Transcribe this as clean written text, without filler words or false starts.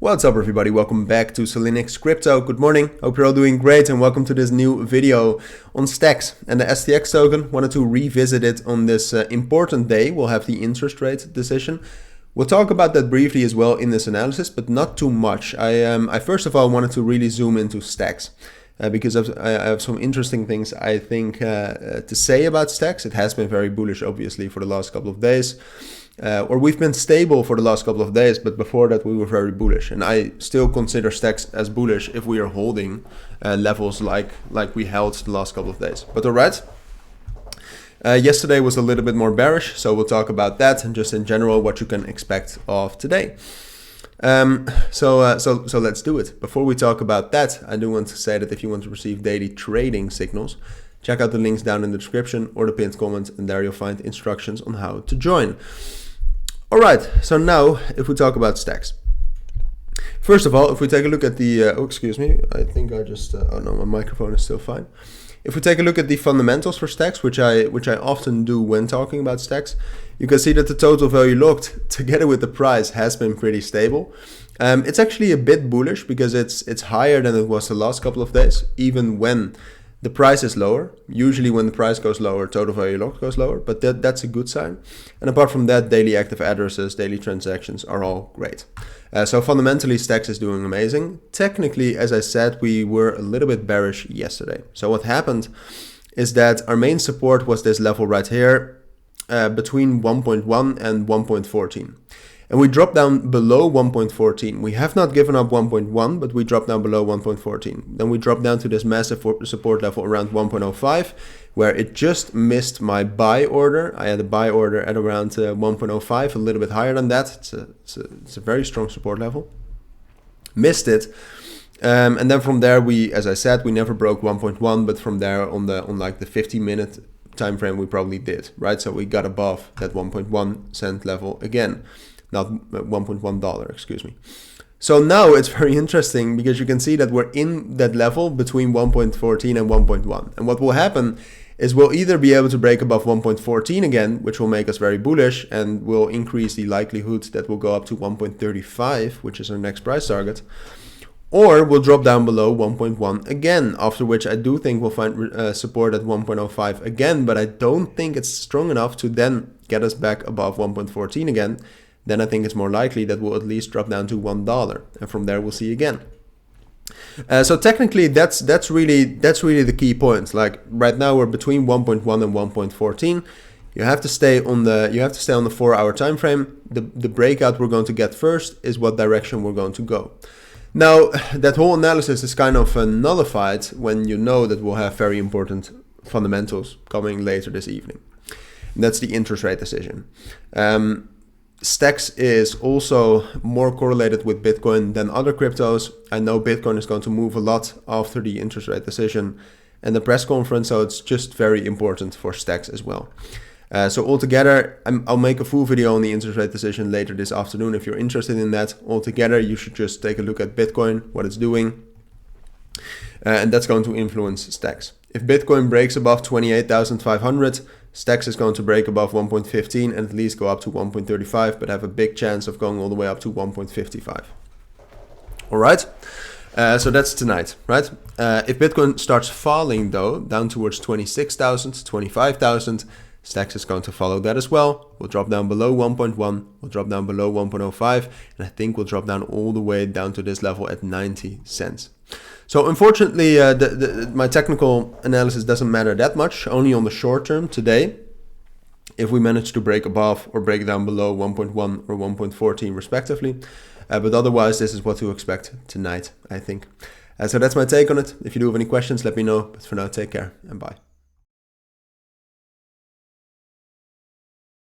What's up everybody, welcome back to Cilinix Crypto. Good morning, hope you're all doing great and welcome to this new video on stacks and the STX token. Wanted to revisit it on this important day. We'll have the interest rate decision. We'll talk about that briefly as well in this analysis, but not too much. I first of all wanted to really zoom into stacks because I have some interesting things I think to say about stacks. It has been very bullish obviously for the last couple of days. Or we've been stable for the last couple of days, but before that we were very bullish. And I still consider stacks as bullish if we are holding levels like we held the last couple of days. But alright, yesterday was a little bit more bearish, so we'll talk about that and just in general what you can expect of today. So let's do it. Before we talk about that, I do want to say that if you want to receive daily trading signals, check out the links down in the description or the pinned comment, and there you'll find instructions on how to join. Alright, so now if we talk about stacks. First of all, if we take a look at the, oh excuse me, I think I just, oh no, my microphone is still fine. If we take a look at the fundamentals for stacks, which I often do when talking about stacks, you can see that the total value locked together with the price has been pretty stable. It's actually a bit bullish because it's higher than it was the last couple of days, even when the price is lower. Usually when the price goes lower, total value locked goes lower, but that's a good sign. And apart from that, daily active addresses, daily transactions are all great. So fundamentally, stacks is doing amazing. Technically, as I said, we were a little bit bearish yesterday. So what happened is that our main support was this level right here between 1.1 and 1.14. And we dropped down below 1.14. We have not given up 1.1, but we dropped down below 1.14. Then we dropped down to this massive support level around 1.05, where it just missed my buy order. I had a buy order at around 1.05, a little bit higher than that. It's a very strong support level. Missed it. And then from there, as I said, we never broke 1.1, but from there on like the 50-minute time frame, we probably did, right? So we got above that 1.1 cent level again. Not $1.1, excuse me. So now it's very interesting because you can see that we're in that level between 1.14 and 1.1. And what will happen is we'll either be able to break above 1.14 again, which will make us very bullish and will increase the likelihood that we'll go up to 1.35, which is our next price target. Or we'll drop down below 1.1 again, after which I do think we'll find support at 1.05 again, but I don't think it's strong enough to then get us back above 1.14 again. Then I think it's more likely that we'll at least drop down to $1, and from there we'll see again. So technically, that's really the key point. Like right now we're between 1.1 and 1.14. You have to stay on the 4-hour time frame. The breakout we're going to get first is what direction we're going to go. Now that whole analysis is kind of nullified when you know that we'll have very important fundamentals coming later this evening. And that's the interest rate decision. Stacks is also more correlated with Bitcoin than other cryptos. I know Bitcoin is going to move a lot after the interest rate decision and the press conference, so it's just very important for stacks as well. So altogether, I'll make a full video on the interest rate decision later this afternoon. If you're interested in that, altogether, you should just take a look at Bitcoin, what it's doing, and that's going to influence stacks. If Bitcoin breaks above 28,500, stacks is going to break above 1.15 and at least go up to 1.35, but have a big chance of going all the way up to 1.55. All right, so that's tonight, right? If Bitcoin starts falling though, down towards 26,000, 25,000, stacks is going to follow that as well. We'll drop down below 1.1, we'll drop down below 1.05, and I think we'll drop down all the way down to this level at 90 cents. So unfortunately, my technical analysis doesn't matter that much, only on the short term today. If we manage to break above or break down below 1.1 or 1.14 respectively. But otherwise, this is what to expect tonight, I think. So that's my take on it. If you do have any questions, let me know. But for now, take care and bye.